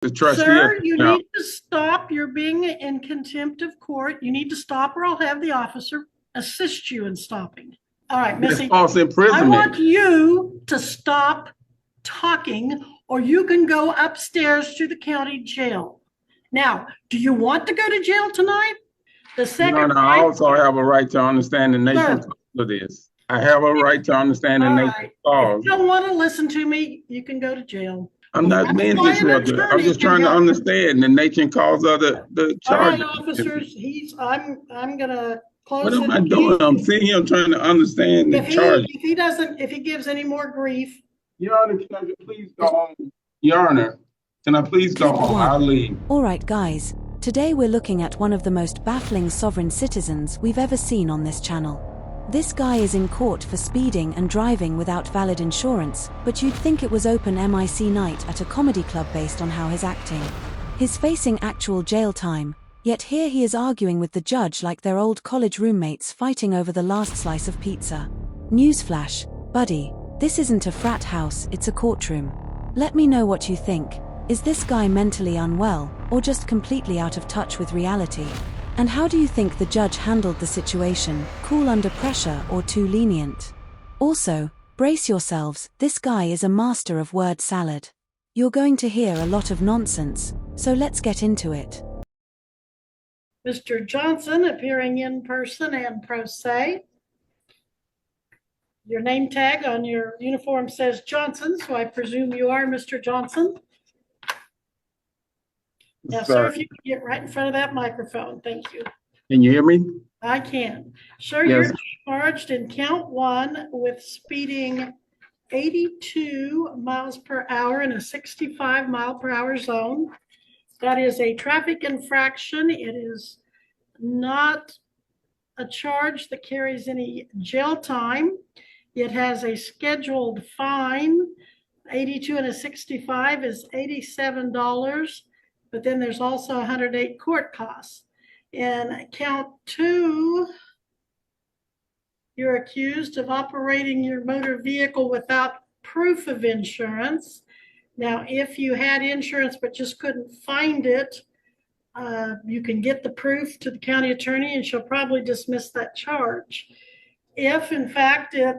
The trustee. Sir, you need to stop. You're being in contempt of court. You need to stop, or I'll have the officer assist you in stopping. All right, Missy. False imprisonment. I want you to stop talking, or you can go upstairs to the county jail. Now, do you want to go to jail tonight? The second. No, I also have a right to understand the nation's cause of this. I have a right to understand the nation's cause. If you don't want to listen to me, you can go to jail. I'm not being disruptive. I'm just trying to understand the nature and cause of the charge. All right, officers, I'm gonna close. What am I doing? I'm sitting here trying to understand the charge. If he gives any more grief. Your Honor, can I please go home? Your Honor, can I please go home? I'll leave. All right, guys. Today we're looking at one of the most baffling sovereign citizens we've ever seen on this channel. This guy is in court for speeding and driving without valid insurance, but you'd think it was open mic night at a comedy club based on how he's acting. He's facing actual jail time, yet here he is arguing with the judge like they're old college roommates fighting over the last slice of pizza. Newsflash, buddy, this isn't a frat house, it's a courtroom. Let me know what you think. Is this guy mentally unwell, or just completely out of touch with reality? And how do you think the judge handled the situation, cool under pressure or too lenient? Also, brace yourselves, this guy is a master of word salad. You're going to hear a lot of nonsense, so let's get into it. Mr. Johnson, appearing in person and pro se. Your name tag on your uniform says Johnson, so I presume you are Mr. Johnson. Now, sir, if you could get right in front of that microphone, thank you. Can you hear me? I can. Sir, yes. You're charged in count 1 with speeding 82 miles per hour in a 65 mile per hour zone. That is a traffic infraction. It is not a charge that carries any jail time. It has a scheduled fine. 82 and a 65 is $87. But then there's also 108 court costs. In count 2, you're accused of operating your motor vehicle without proof of insurance. Now, if you had insurance but just couldn't find it, you can get the proof to the county attorney and she'll probably dismiss that charge. If, in fact, it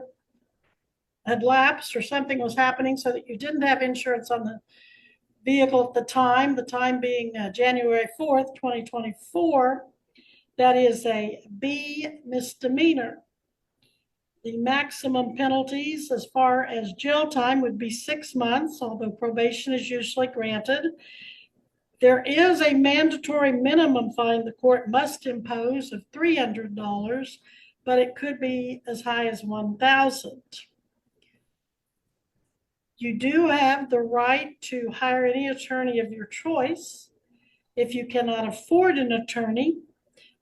had lapsed or something was happening so that you didn't have insurance on the vehicle at the time being January 4th, 2024, that is a B misdemeanor. The maximum penalties as far as jail time would be 6 months, although probation is usually granted. There is a mandatory minimum fine the court must impose of $300, but it could be as high as $1,000. You do have the right to hire any attorney of your choice. If you cannot afford an attorney,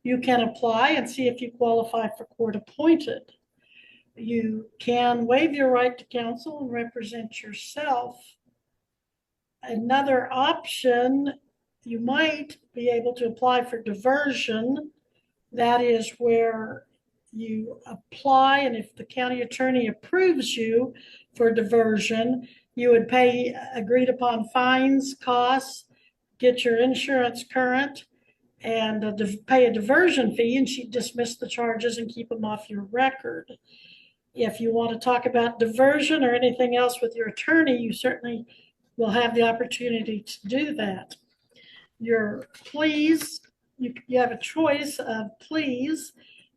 you can apply and see if you qualify for court appointed. You can waive your right to counsel and represent yourself. Another option, you might be able to apply for diversion. That is where you apply, and if the county attorney approves you for diversion, you would pay agreed upon fines, costs, get your insurance current, and pay a diversion fee, and she'd dismiss the charges and keep them off your record. If you want to talk about diversion or anything else with your attorney, you certainly will have the opportunity to do that. Your pleas, you have a choice of pleas.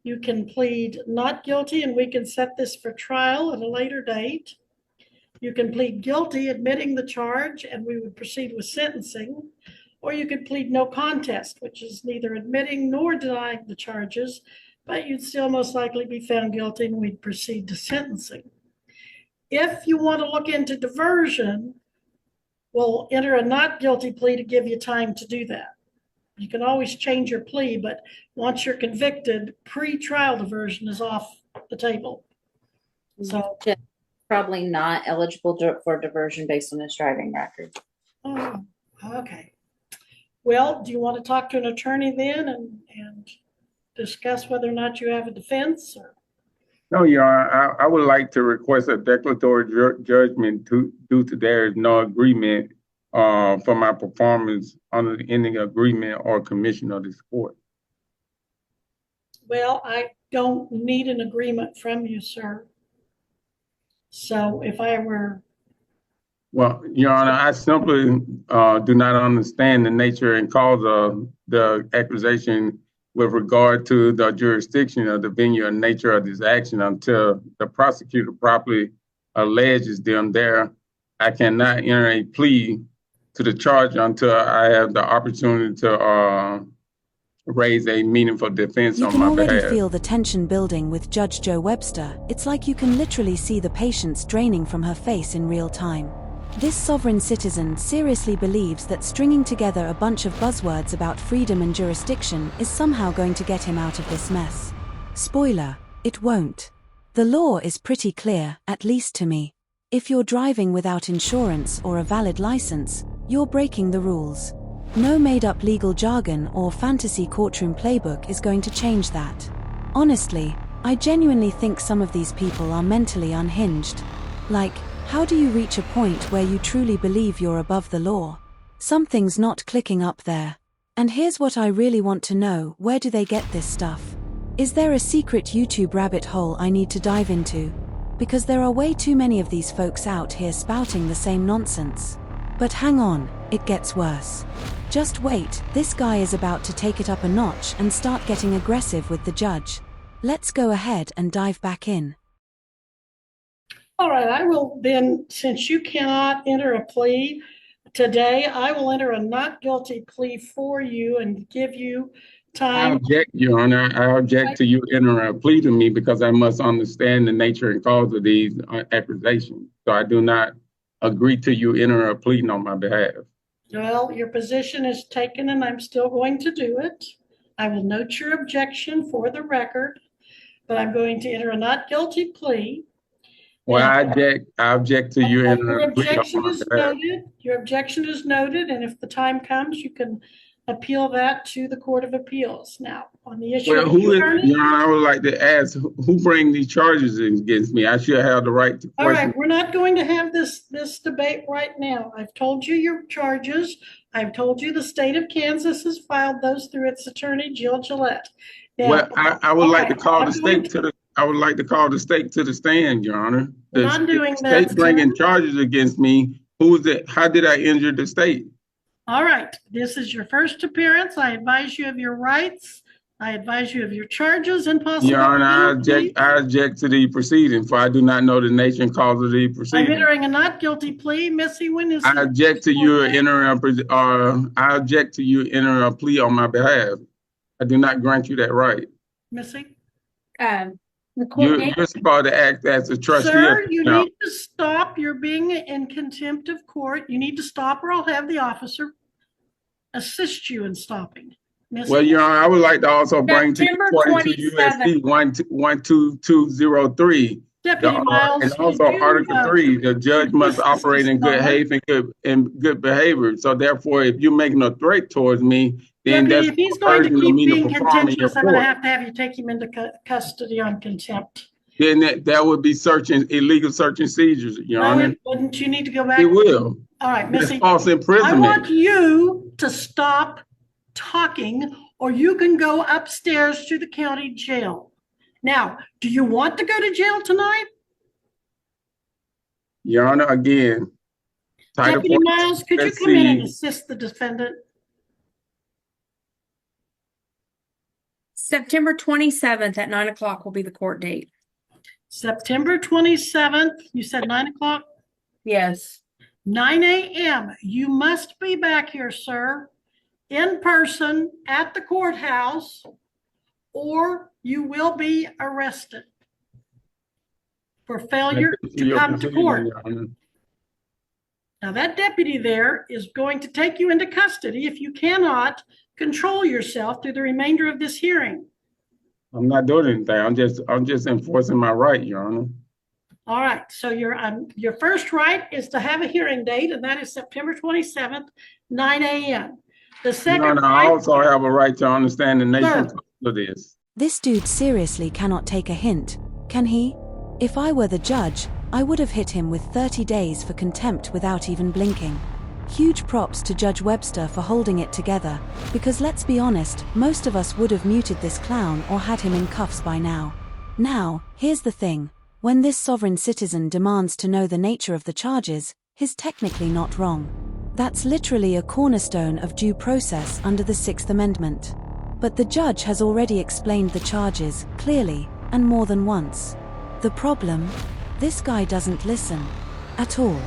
You can plead not guilty and we can set this for trial at a later date. You can plead guilty, admitting the charge, and we would proceed with sentencing. Or you could plead no contest, which is neither admitting nor denying the charges, but you'd still most likely be found guilty and we'd proceed to sentencing. If you want to look into diversion, we'll enter a not guilty plea to give you time to do that. You can always change your plea, but once you're convicted, pre-trial diversion is off the table. So probably not eligible for diversion based on his driving record. Oh, okay. Well, do you want to talk to an attorney then and discuss whether or not you have a defense? Or? No, Your Honor, I would like to request a declaratory judgment due to there is no agreement for my performance under any agreement or commission of this court. Well, I don't need an agreement from you, sir. So if I were, Well, Your Honor, I simply do not understand the nature and cause of the accusation with regard to the jurisdiction of the venue and nature of this action until the prosecutor properly alleges them there. I cannot enter a plea to the charge until I have the opportunity to raise a meaningful defense You on can my already behalf. feel the tension building with Judge Joe Webster. It's like you can literally see the patience draining from her face in real time. This sovereign citizen seriously believes that stringing together a bunch of buzzwords about freedom and jurisdiction is somehow going to get him out of this mess. Spoiler, it won't. The law is pretty clear, at least to me. If you're driving without insurance or a valid license, you're breaking the rules. No made-up legal jargon or fantasy courtroom playbook is going to change that. Honestly, I genuinely think some of these people are mentally unhinged. Like, how do you reach a point where you truly believe you're above the law? Something's not clicking up there. And here's what I really want to know: where do they get this stuff? Is there a secret YouTube rabbit hole I need to dive into? Because there are way too many of these folks out here spouting the same nonsense. But hang on, it gets worse. Just wait, this guy is about to take it up a notch and start getting aggressive with the judge. Let's go ahead and dive back in. all right, I will then, since you cannot enter a plea today, I will enter a not guilty plea for you and give you I time. object, Your Honor. I object to you entering a plea to me because I must understand the nature and cause of these accusations. So I do not agree to you entering a plea on my behalf. Well, your position is taken and I'm still going to do it. I will note your objection for the record, but I'm going to enter a not guilty plea. Well, I object to you Your entering a plea on objection my is behalf. noted. Your objection is noted, and if the time comes, you can appeal that to the Court of Appeals. Now, on the issue Well, of who is, attorney, Your Honor, I would like to ask, who bring these charges against me? I should have the right to all question. right, we're not going to have this debate right now. I've told you your charges. I've told you the state of Kansas has filed those through its attorney, Jill Gillette. Now, Well, I would all like to right, call I'm the state to the, I would like to call the state to the stand, Your Honor. We're The not doing state that, bringing sir. charges against me. Who is it? How did I injure the state? All right, this is your first appearance. I advise you of your rights. I advise you of your charges and possible Your Honor, penalty. I object to the proceeding, for I do not know the nature and cause of the I'm proceeding. entering a not guilty plea. Missy, when is I object to you entering I object to you entering a plea on my behalf. I do not grant you that right. Missy? The court date, You're supposed to act as a trustee. Sir, you Now, need to stop. You're being in contempt of court. You need to stop or I'll have the officer assist you in stopping. Missy? well, Your Honor, I would like to also bring to you September according to 27th. USC 12203. Deputy Miles. And also did you, Article 3, the judge must operate in good behavior and good behavior. So therefore, if you're making a threat towards me, then Deputy, that's if he's going to urging keep me to being perform in your contentious, I'm going to court. have you take him into custody on contempt. Then that would be illegal search and seizures, Your No, Honor. it wouldn't. You need to go back. It will. All right, It's Missy. false I imprisonment. want you to stop talking or you can go upstairs to the county jail. Now, do you want to go to jail tonight? Your Honor, again, Title Deputy 40 Miles, could you come in and USC assist the defendant? September 27th at 9 o'clock will be the court date. September 27th, you said 9 o'clock? Yes. 9 a.m. You must be back here, sir, in person at the courthouse, or you will be arrested for failure to come to court. Your Honor. Now, that deputy there is going to take you into custody if you cannot control yourself through the remainder of this hearing. I'm not doing anything. I'm just enforcing my right, Your Honor. All right, so your first right is to have a hearing date, and that is September 27th, 9 a.m. The Your second Honor, I right, also have a right to understand the nature of this. This dude seriously cannot take a hint, can he? If I were the judge, I would have hit him with 30 days for contempt without even blinking. Huge props to Judge Webster for holding it together, because let's be honest, most of us would have muted this clown or had him in cuffs by now. Now, here's the thing. When this sovereign citizen demands to know the nature of the charges, he's technically not wrong. That's literally a cornerstone of due process under the Sixth Amendment. But the judge has already explained the charges, clearly, and more than once. The problem? This guy doesn't listen. At all.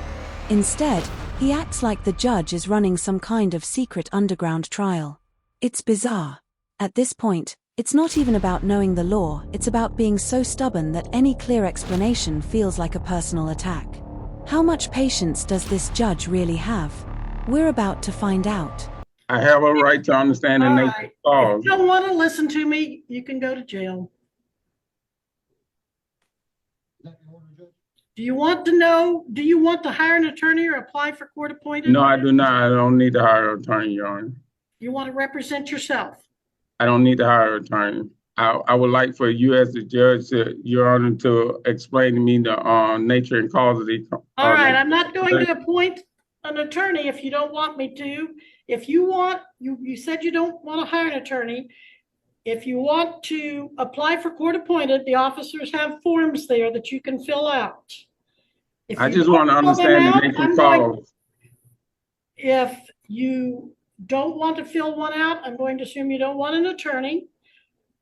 Instead, he acts like the judge is running some kind of secret underground trial. It's bizarre. At this point, it's not even about knowing the law, it's about being so stubborn that any clear explanation feels like a personal attack. How much patience does this judge really have? We're about to find out. I have a right to understand the All nature right. of the cause. If you don't want to listen to me, you can go to jail. Do you want to hire an attorney or apply for court appointed? No, I do not. I don't need to hire an attorney, Your Honor. You want to represent yourself? I don't need to hire an attorney. I would like for you as the judge, Your Honor, to explain to me the nature and cause of the. All right, I'm not going to appoint an attorney if you don't want me to. If you want, you said you don't want to hire an attorney. If you want to apply for court appointed, the officers have forms there that you can fill out. If I you just don't want to fill them understand the out, nature I'm and going- cause. If you don't want to fill one out, I'm going to assume you don't want an attorney.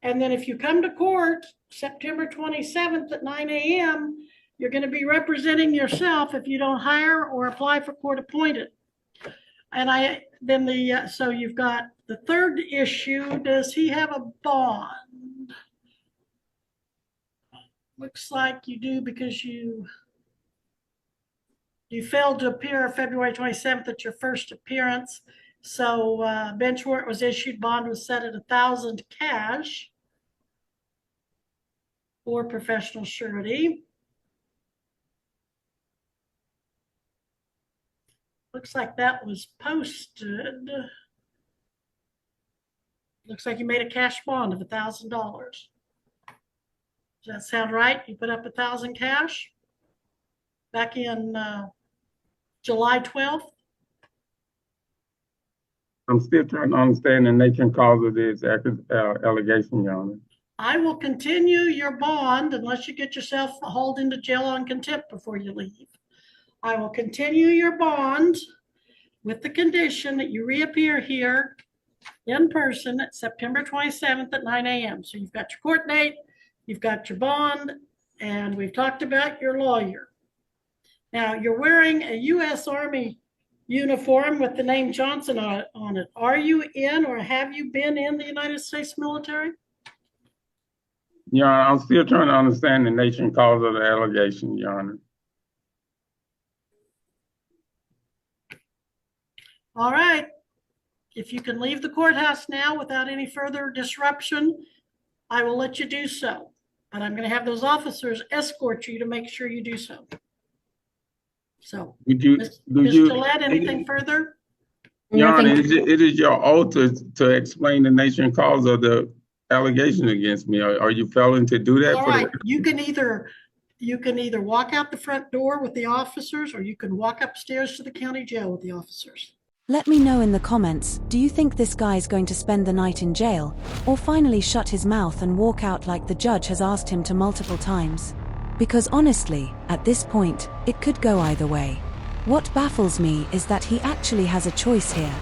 And then if you come to court September 27th at 9 a.m., you're going to be representing yourself if you don't hire or apply for court appointed. And so you've got the third issue. Does he have a bond? Looks like you do because you failed to appear February 27th at your first appearance. So bench warrant was issued, bond was set at $1,000 cash for professional surety. Looks like that was posted. Looks like you made a cash bond of $1,000. Does that sound right? You put up $1,000 cash back in July 12th? I'm still trying to understand the nature and cause of this allegation, Your Honor. I will continue your bond unless you get yourself hauled into jail on contempt before you leave. I will continue your bond with the condition that you reappear here in person at September 27th at 9 a.m. So you've got your court date, you've got your bond, and we've talked about your lawyer. Now, you're wearing a U.S. Army uniform with the name Johnson on it. Are you in or have you been in the United States military? Your Honor, I'm still trying to understand the nature and cause of the allegation, Your Honor. All right. If you can leave the courthouse now without any further disruption, I will let you do so. But I'm going to have those officers escort you to make sure you do so. So, Ms. Gillette, anything further? Your Honor, it is your oath to explain the nature and cause of the allegation against me. Are you failing to do that? All right. You can either walk out the front door with the officers, or you can walk upstairs to the county jail with the officers. Let me know in the comments, do you think this guy's going to spend the night in jail, or finally shut his mouth and walk out like the judge has asked him to multiple times? Because honestly, at this point, it could go either way. What baffles me is that he actually has a choice here.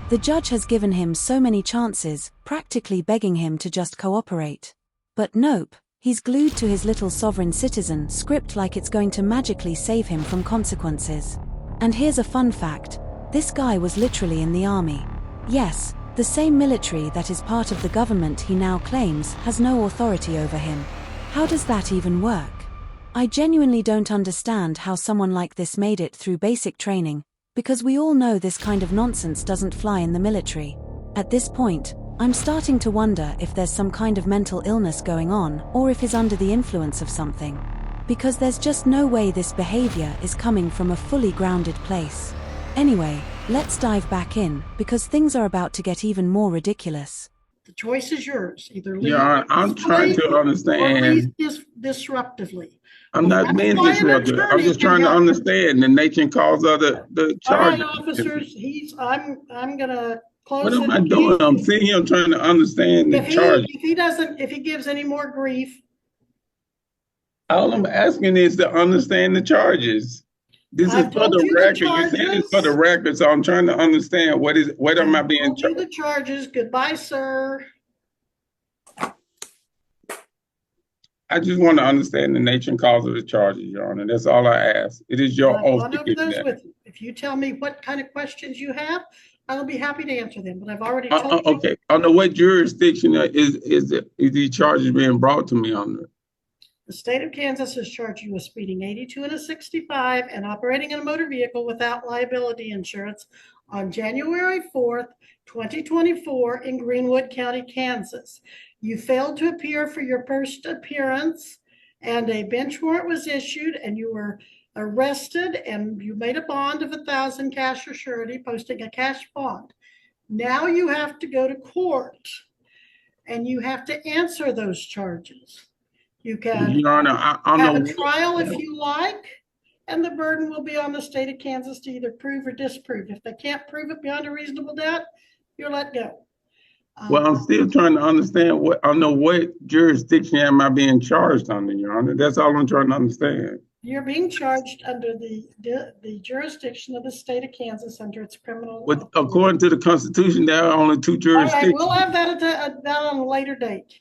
The judge has given him so many chances, practically begging him to just cooperate. But nope, he's glued to his little sovereign citizen script like it's going to magically save him from consequences. And here's a fun fact. This guy was literally in the army. Yes, the same military that is part of the government he now claims has no authority over him. How does that even work? I genuinely don't understand how someone like this made it through basic training, because we all know this kind of nonsense doesn't fly in the military. At this point, I'm starting to wonder if there's some kind of mental illness going on, or if he's under the influence of something. Because there's just no way this behavior is coming from a fully grounded place. Anyway, let's dive back in, because things are about to get even more ridiculous. The choice is yours. Either leave Your Honor, I'm trying to or understand. leave disruptively. I'm Well, not that's being why an disruptive. I'm attorney just can trying to help. understand the nature and cause of the All right, charges. officers, I'm gonna What close am it. I doing? I'm sitting here trying to understand the charges. If he gives any more grief, All I'm asking is to understand the charges. This is I've for told the you the record. You said it's for the charges. record, so I'm trying to understand what am I I've being told you charged? the charges. Goodbye, sir. I just want to understand the nature and cause of the charges, Your Honor. That's all I ask. It is your I've oath gone to over give me those that. with you. If you tell me what kind of questions you have, I'll be happy to answer them, but I've already told you. Okay. Under what jurisdiction is these charges being brought to me under? The state of Kansas has charged you with speeding 82 and a 65 and operating in a motor vehicle without liability insurance on January 4th, 2024 in Greenwood County, Kansas. You failed to appear for your first appearance and a bench warrant was issued and you were arrested and you made a bond of $1,000 cash or surety, posting a cash bond. Now you have to go to court and you have to answer those charges. You can Your Honor, I have know. a trial if you like, and the burden will be on the state of Kansas to either prove or disprove. If they can't prove it beyond a reasonable doubt, you're let go. Well, I'm still trying to understand under what jurisdiction am I being charged under, Your Honor? That's all I'm trying to understand. You're being charged under the jurisdiction of the state of Kansas under its criminal. But according to the Constitution, there are only two All right, jurisdictions. we'll have that on a later date.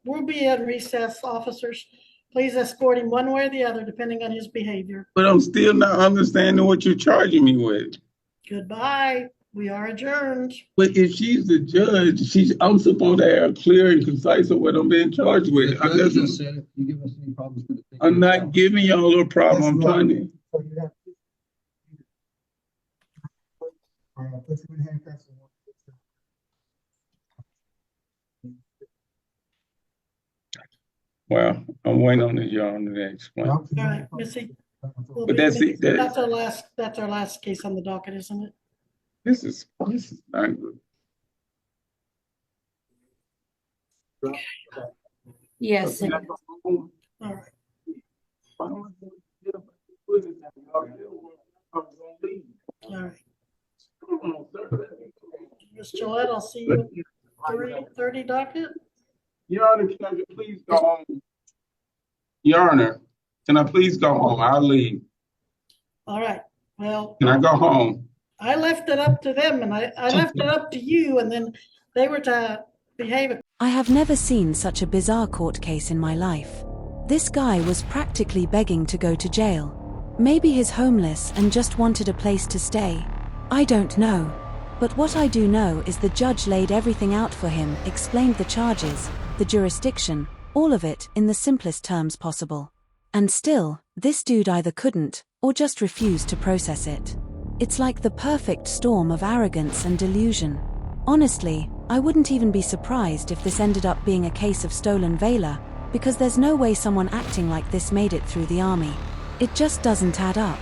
We'll be at recess, officers. Please escort him one way or the other, depending on his behavior. But I'm still not understanding what you're charging me with. Goodbye. We are adjourned. But if she's the judge, I'm supposed to have clear and concise of what I'm being charged with. The judge just said, if you give us any problems with it. I'm not giving y'all a problem. I'm trying to. So you have to. All right, put you in handcuffs. Well, I'm waiting on the Your Honor to explain. All right, Missy. But that's it. That's our last case on the docket, isn't it? This is not good. Yes. All right. All right. Ms. Gillette, I'll see you at 3:30 docket. Your Honor, can I please go home? Your Honor, can I please go home? I'll leave. All right. Well, Can I go home? I left it up to them and I left it up to you and then they were to behave. I have never seen such a bizarre court case in my life. This guy was practically begging to go to jail. Maybe he's homeless and just wanted a place to stay. I don't know. But what I do know is the judge laid everything out for him, explained the charges, the jurisdiction, all of it in the simplest terms possible. And still, this dude either couldn't, or just refused to process it. It's like the perfect storm of arrogance and delusion. Honestly, I wouldn't even be surprised if this ended up being a case of stolen valor, because there's no way someone acting like this made it through the army. It just doesn't add up.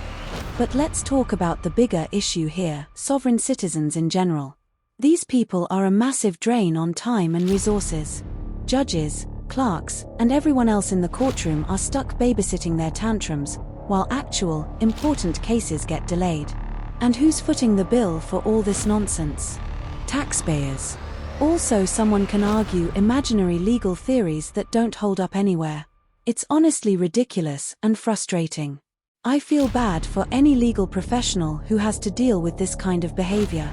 But let's talk about the bigger issue here, sovereign citizens in general. These people are a massive drain on time and resources. Judges, clerks, and everyone else in the courtroom are stuck babysitting their tantrums, while actual, important cases get delayed. And who's footing the bill for all this nonsense? Taxpayers. Also, someone can argue imaginary legal theories that don't hold up anywhere. It's honestly ridiculous and frustrating. I feel bad for any legal professional who has to deal with this kind of behavior.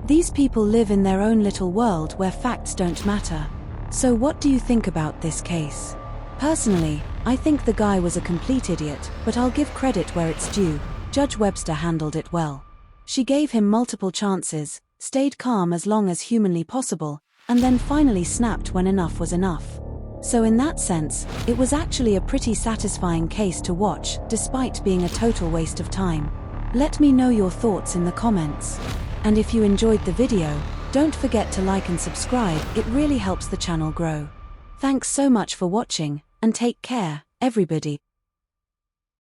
These people live in their own little world where facts don't matter. So what do you think about this case? Personally, I think the guy was a complete idiot, but I'll give credit where it's due. Judge Webster handled it well. She gave him multiple chances, stayed calm as long as humanly possible, and then finally snapped when enough was enough. So in that sense, it was actually a pretty satisfying case to watch, despite being a total waste of time. Let me know your thoughts in the comments. And if you enjoyed the video, don't forget to like and subscribe, it really helps the channel grow. Thanks so much for watching, and take care, everybody.